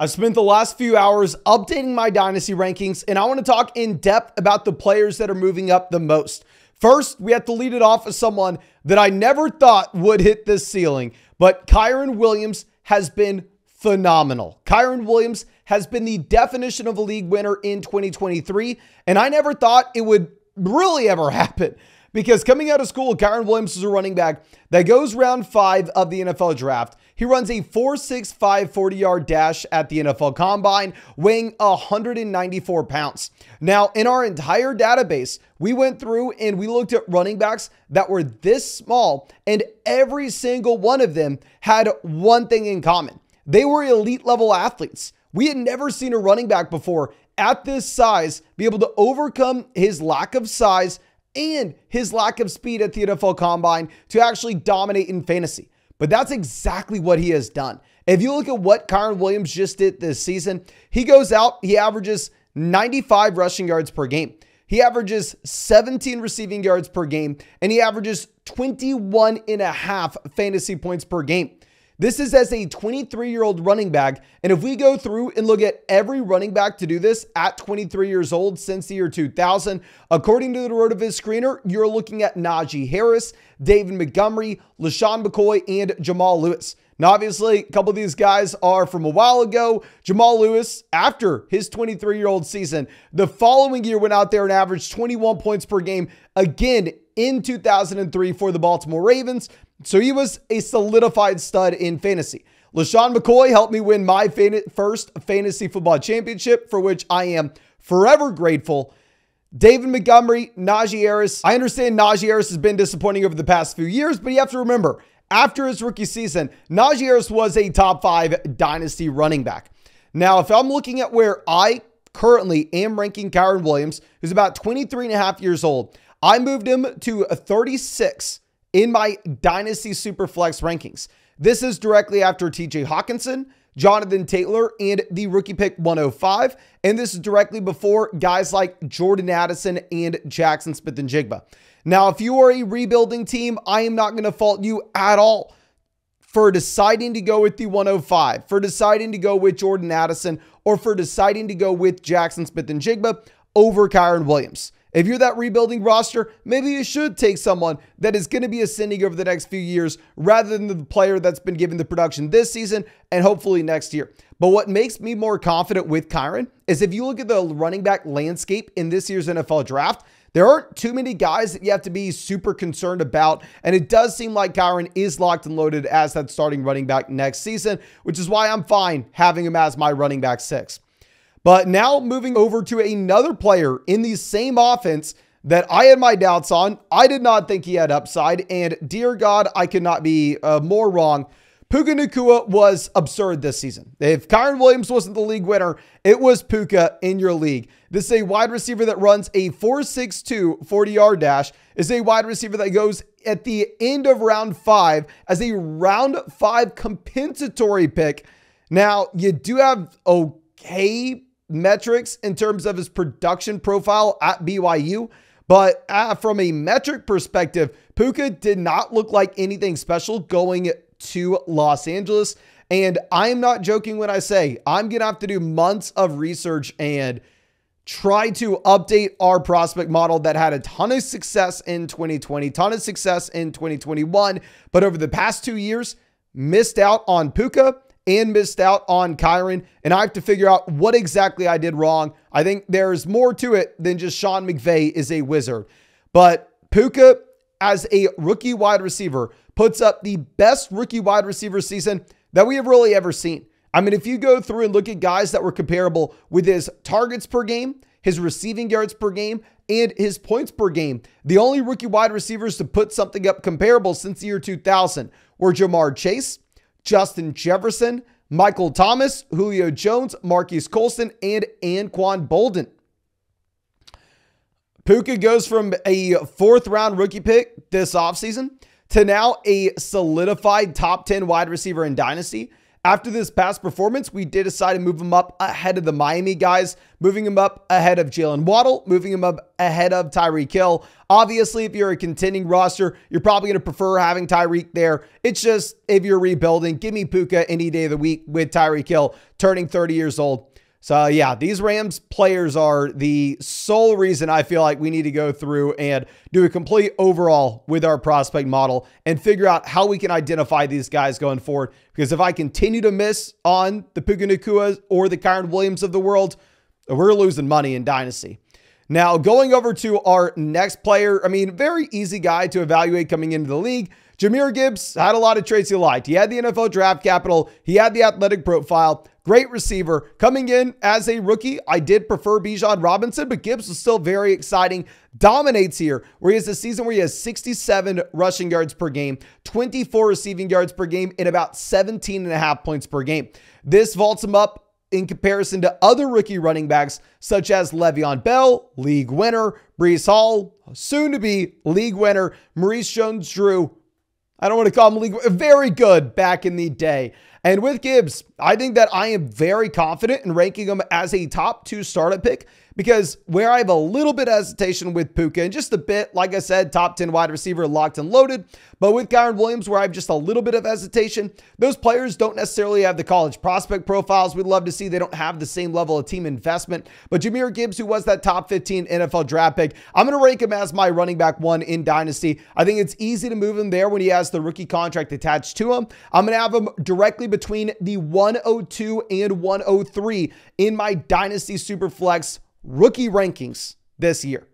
I've spent the last few hours updating my Dynasty rankings, and I want to talk in depth about the players that are moving up the most. First, we have to lead it off with someone that I never thought would hit this ceiling, but Kiron Williams has been phenomenal. Kiron Williams has been the definition of a league winner in 2023, and I never thought it would really ever happen. Because coming out of school, Kiron Williams is a running back that goes round 5 of the NFL draft. He runs a 4.65 40-yard dash at the NFL Combine, weighing 194 pounds. Now, in our entire database, we went through and we looked at running backs that were this small, and every single one of them had one thing in common. They were elite level athletes. We had never seen a running back before at this size be able to overcome his lack of size and his lack of speed at the NFL Combine to actually dominate in fantasy. But that's exactly what he has done. If you look at what Kiron Williams just did this season, he goes out, he averages 95 rushing yards per game. He averages 17 receiving yards per game, and he averages 21.5 fantasy points per game. This is as a 23-year-old running back, and if we go through and look at every running back to do this at 23 years old since the year 2000, according to the RotoViz screener, you're looking at Najee Harris, David Montgomery, LaShawn McCoy, and Jamal Lewis. Now, obviously, a couple of these guys are from a while ago. Jamal Lewis, after his 23-year-old season, the following year went out there and averaged 21 points per game again in 2003 for the Baltimore Ravens. So he was a solidified stud in fantasy. LaShawn McCoy helped me win my first fantasy football championship, for which I am forever grateful. David Montgomery, Najee Harris. I understand Najee Harris has been disappointing over the past few years, but you have to remember, after his rookie season, Najee Harris was a top 5 dynasty running back. Now, if I'm looking at where I currently am ranking Kiron Williams, who's about 23 and a half years old, I moved him to a 36 in my Dynasty Superflex rankings. This is directly after TJ Hawkinson, Jonathan Taylor, and the rookie pick 105. And this is directly before guys like Jordan Addison and Jackson Smith-Njigba. Now, if you are a rebuilding team, I am not going to fault you at all for deciding to go with the 105, for deciding to go with Jordan Addison, or for deciding to go with Jackson Smith-Njigba over Kiron Williams. If you're that rebuilding roster, maybe you should take someone that is going to be ascending over the next few years rather than the player that's been given the production this season and hopefully next year. But what makes me more confident with Kiron is if you look at the running back landscape in this year's NFL draft, there aren't too many guys that you have to be super concerned about. And it does seem like Kiron is locked and loaded as that starting running back next season, which is why I'm fine having him as my running back 6. But now moving over to another player in the same offense that I had my doubts on. I did not think he had upside, and dear God, I could not be more wrong. Puka Nacua was absurd this season. If Kiron Williams wasn't the league winner, it was Puka in your league. This is a wide receiver that runs a 4.62 40-yard dash. Is a wide receiver that goes at the end of round 5 as a round 5 compensatory pick. Now, you do have okay metrics in terms of his production profile at BYU, but from a metric perspective, Puka did not look like anything special going to Los Angeles. And I'm not joking when I say I'm going to have to do months of research and try to update our prospect model that had a ton of success in 2020, ton of success in 2021, but over the past 2 years, missed out on Puka and missed out on Kiron, and I have to figure out what exactly I did wrong. I think there's more to it than just Sean McVay is a wizard. But Puka, as a rookie wide receiver, puts up the best rookie wide receiver season that we have really ever seen. I mean, if you go through and look at guys that were comparable with his targets per game, his receiving yards per game, and his points per game, the only rookie wide receivers to put something up comparable since the year 2000 were Jamar Chase, Justin Jefferson, Michael Thomas, Julio Jones, Marquise Colston, and Anquan Bolden. Puka goes from a 4th round rookie pick this offseason to now a solidified top 10 wide receiver in Dynasty After this past performance, we did decide to move him up ahead of the Miami guys, moving him up ahead of Jalen Waddle, moving him up ahead of Tyreek Hill. Obviously, if you're a contending roster, you're probably going to prefer having Tyreek there. It's just, if you're rebuilding, give me Puka any day of the week with Tyreek Hill turning 30 years old. So yeah, these Rams players are the sole reason I feel like we need to go through and do a complete overhaul with our prospect model and figure out how we can identify these guys going forward. Because if I continue to miss on the Puka Nakuas or the Kiron Williams of the world, we're losing money in Dynasty. Now, going over to our next player, I mean, very easy guy to evaluate coming into the league. Jahmyr Gibbs had a lot of traits he liked. He had the NFL draft capital. He had the athletic profile. Great receiver. Coming in as a rookie, I did prefer Bijan Robinson, but Gibbs was still very exciting. Dominates here, where he has a season where he has 67 rushing yards per game, 24 receiving yards per game, and about 17.5 points per game. This vaults him up in comparison to other rookie running backs such as Le'Veon Bell, league winner, Breece Hall, soon to be league winner, Maurice Jones-Drew. I don't want to call him league, very good back in the day. And with Gibbs, I think that I am very confident in ranking him as a top 2 startup pick, because where I have a little bit of hesitation with Puka and just a bit, like I said, top 10 wide receiver locked and loaded. But with Kiron Williams, where I have just a little bit of hesitation, those players don't necessarily have the college prospect profiles we'd love to see. They don't have the same level of team investment. But Jahmyr Gibbs, who was that top 15 NFL draft pick, I'm going to rank him as my running back 1 in Dynasty. I think it's easy to move him there when he has the rookie contract attached to him. I'm going to have him directly between the 102 and 103 in my Dynasty Superflex rookie rankings this year.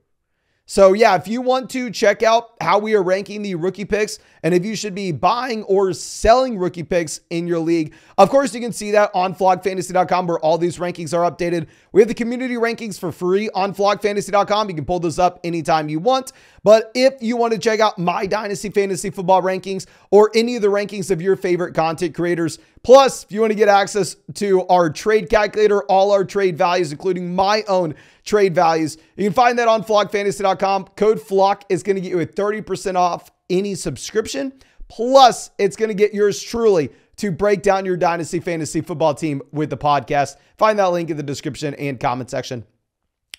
So yeah, if you want to check out how we are ranking the rookie picks and if you should be buying or selling rookie picks in your league, of course, you can see that on flogfantasy.com where all these rankings are updated. We have the community rankings for free on flogfantasy.com. You can pull those up anytime you want. But if you want to check out my Dynasty Fantasy Football rankings or any of the rankings of your favorite content creators, plus if you want to get access to our trade calculator, all our trade values, including my own trade values, you can find that on flogfantasy.com. Code FLOCK is going to get you a 30% off any subscription. Plus, it's going to get yours truly to break down your Dynasty Fantasy Football team with the podcast. Find that link in the description and comment section.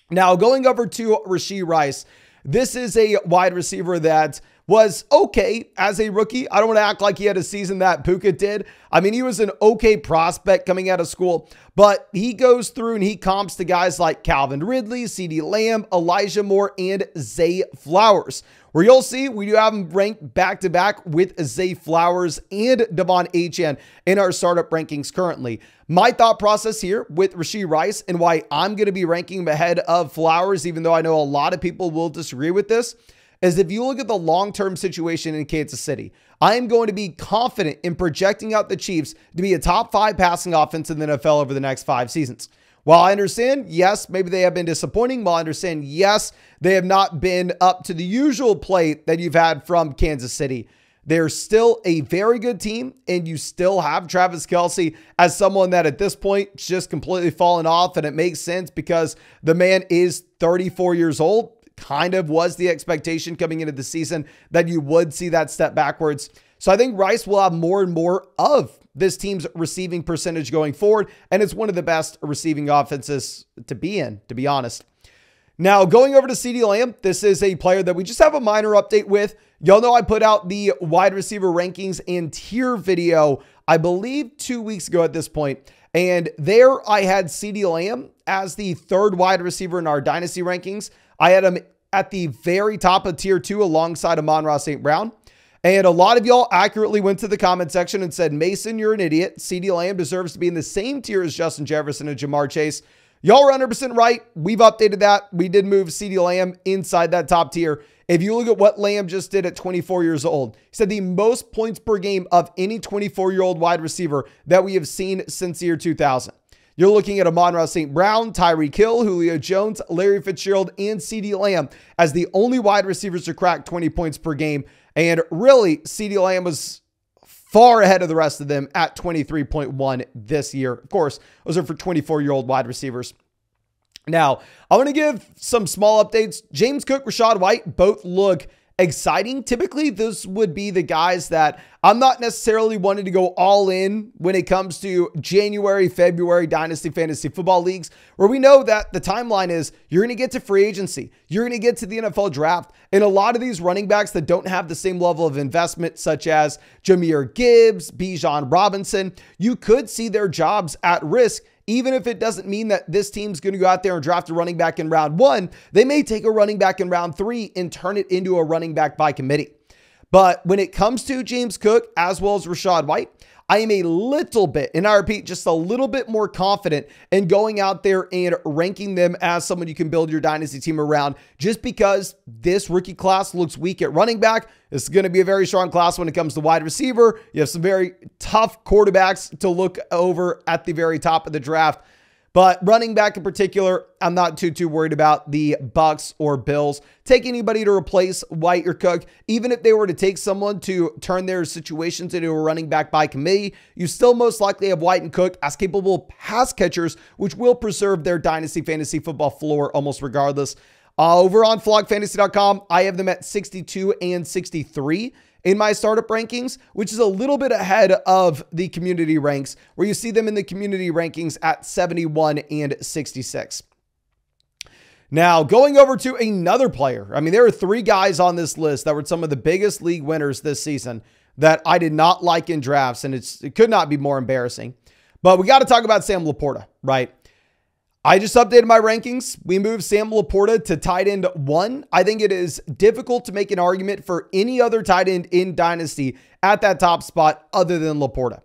Now, going over to Rashid Rice, this is a wide receiver that was okay as a rookie. I don't want to act like he had a season that Puka did. I mean, he was an okay prospect coming out of school, but he goes through and he comps to guys like Calvin Ridley, CeeDee Lamb, Elijah Moore, and Zay Flowers, where you'll see we do have him ranked back-to-back with Zay Flowers and Devon Achane in our startup rankings currently. My thought process here with Rashid Rice and why I'm going to be ranking him ahead of Flowers, even though I know a lot of people will disagree with this, is if you look at the long-term situation in Kansas City, I am going to be confident in projecting out the Chiefs to be a top 5 passing offense in the NFL over the next 5 seasons. While I understand, yes, maybe they have been disappointing. While I understand, yes, they have not been up to the usual plate that you've had from Kansas City, they're still a very good team, and you still have Travis Kelce as someone that at this point just completely fallen off, and it makes sense because the man is 34 years old. Kind of was the expectation coming into the season that you would see that step backwards. So I think Rice will have more and more of this team's receiving percentage going forward, and it's one of the best receiving offenses to be in, to be honest. Now, going over to CeeDee Lamb, this is a player that we just have a minor update with. Y'all know I put out the wide receiver rankings and tier video, I believe 2 weeks ago at this point. And there I had CeeDee Lamb as the 3rd wide receiver in our Dynasty rankings. I had him at the very top of tier 2 alongside Amon-Ra St. Brown. And a lot of y'all accurately went to the comment section and said, Mason, you're an idiot. CeeDee Lamb deserves to be in the same tier as Justin Jefferson and Jamar Chase. Y'all are 100% right. We've updated that. We did move CeeDee Lamb inside that top tier. If you look at what Lamb just did at 24 years old, he said the most points per game of any 24-year-old wide receiver that we have seen since the year 2000. You're looking at Amon-Ra St. Brown, Tyreek Hill, Julio Jones, Larry Fitzgerald, and CeeDee Lamb as the only wide receivers to crack 20 points per game. And really, CeeDee Lamb was far ahead of the rest of them at 23.1 this year. Of course, those are for 24-year-old wide receivers. Now, I want to give some small updates. James Cook, Rachaad White both look exciting. Typically, this would be the guys that I'm not necessarily wanting to go all in when it comes to January, February Dynasty Fantasy Football leagues, where we know that the timeline is you're going to get to free agency. You're going to get to the NFL draft. And a lot of these running backs that don't have the same level of investment, such as Jahmyr Gibbs, Bijan Robinson, you could see their jobs at risk. Even if it doesn't mean that this team's going to go out there and draft a running back in round 1, they may take a running back in round 3 and turn it into a running back by committee. But when it comes to James Cook as well as Rashid White, I am a little bit, and I repeat, just a little bit more confident in going out there and ranking them as someone you can build your dynasty team around, just because this rookie class looks weak at running back. This is going to be a very strong class when it comes to wide receiver. You have some very tough quarterbacks to look over at the very top of the draft. But running back in particular, I'm not too worried about the Bucs or Bills. Take anybody to replace White or Cook. Even if they were to take someone to turn their situations into a running back by committee, you still most likely have White and Cook as capable pass catchers, which will preserve their dynasty fantasy football floor almost regardless. Over on flogfantasy.com, I have them at 62 and 63 in my startup rankings, which is a little bit ahead of the community ranks, where you see them in the community rankings at 71 and 66. Now, going over to another player. I mean, there are 3 guys on this list that were some of the biggest league winners this season that I did not like in drafts, and it could not be more embarrassing. But we got to talk about Sam Laporta, right? I just updated my rankings. We moved Sam Laporta to tight end 1. I think it is difficult to make an argument for any other tight end in Dynasty at that top spot other than Laporta.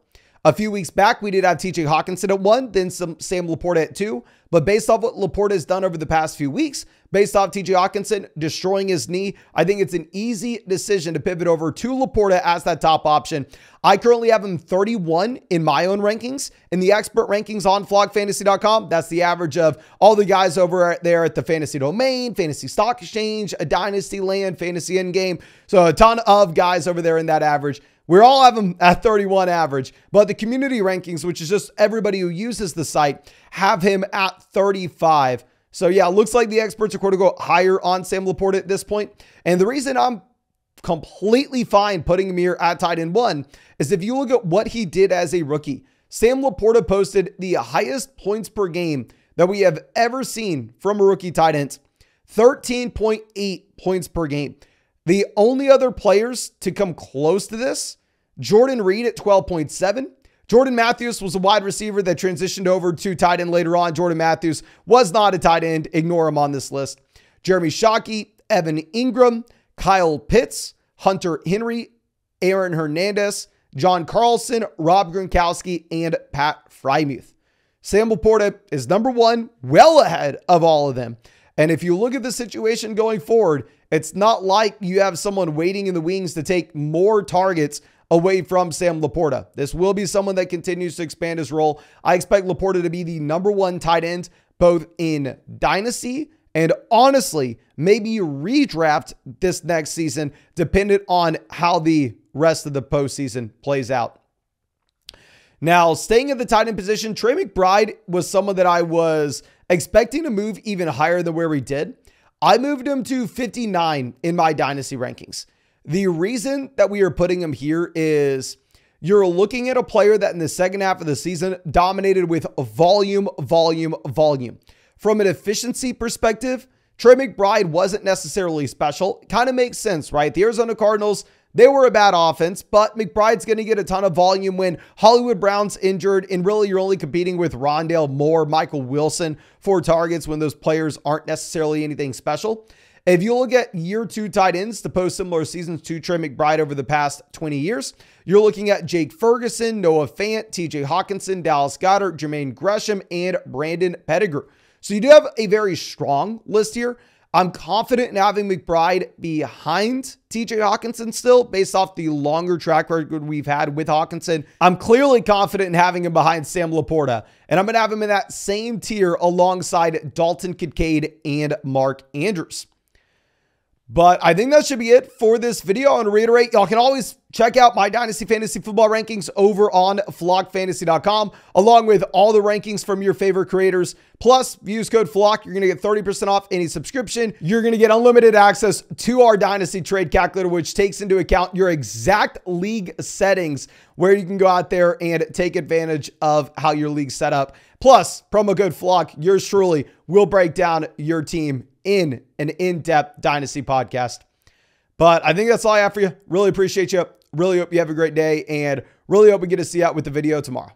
A few weeks back, we did have TJ Hawkinson at 1, then some Sam Laporta at 2. But based off what Laporta has done over the past few weeks, based off TJ Hawkinson destroying his knee, I think it's an easy decision to pivot over to Laporta as that top option. I currently have him 31 in my own rankings. In the expert rankings on flogfantasy.com, that's the average of all the guys over there at the Fantasy Domain, Fantasy Stock Exchange, a Dynasty Land, Fantasy Endgame. So a ton of guys over there in that average. We all have them at 31 average, but the community rankings, which is just everybody who uses the site, have him at 35. So yeah, it looks like the experts are going to go higher on Sam Laporta at this point. And the reason I'm completely fine putting him here at tight end 1 is if you look at what he did as a rookie. Sam Laporta posted the highest points per game that we have ever seen from a rookie tight end, 13.8 points per game. The only other players to come close to this, Jordan Reed at 12.7. Jordan Matthews was a wide receiver that transitioned over to tight end later on. Jordan Matthews was not a tight end. Ignore him on this list. Jeremy Shockey, Evan Ingram, Kyle Pitts, Hunter Henry, Aaron Hernandez, John Carlson, Rob Gronkowski, and Pat Frymuth. Sam Laporta is number 1, well ahead of all of them. And if you look at the situation going forward, it's not like you have someone waiting in the wings to take more targets away from Sam Laporta. This will be someone that continues to expand his role. I expect Laporta to be the number 1 tight end, both in Dynasty and honestly, maybe redraft this next season, dependent on how the rest of the postseason plays out. Now, staying at the tight end position, Trey McBride was someone that I was expecting to move even higher than where we did. I moved him to 59 in my Dynasty rankings. The reason that we are putting him here is you're looking at a player that in the second half of the season dominated with volume. From an efficiency perspective, Trey McBride wasn't necessarily special. It kind of makes sense, right? The Arizona Cardinals, they were a bad offense, but McBride's going to get a ton of volume when Hollywood Brown's injured, and really you're only competing with Rondale Moore, Michael Wilson for targets when those players aren't necessarily anything special. If you look at year 2 tight ends to post similar seasons to Trey McBride over the past 20 years, you're looking at Jake Ferguson, Noah Fant, TJ Hawkinson, Dallas Goedert, Jermaine Gresham, and Brandon Pettigrew. So you do have a very strong list here. I'm confident in having McBride behind TJ Hawkinson still based off the longer track record we've had with Hawkinson. I'm clearly confident in having him behind Sam Laporta, and I'm going to have him in that same tier alongside Dalton Kincaid and Mark Andrews. But I think that should be it for this video. And reiterate, y'all can always check out my Dynasty Fantasy Football rankings over on flockfantasy.com, along with all the rankings from your favorite creators. Plus, use code FLOCK. You're going to get 30% off any subscription. You're going to get unlimited access to our Dynasty Trade Calculator, which takes into account your exact league settings, where you can go out there and take advantage of how your league's set up. Plus, promo code FLOCK, yours truly will break down your team in an in-depth Dynasty podcast. But I think that's all I have for you. Really appreciate you. Really hope you have a great day, and really hope we get to see you out with the video tomorrow.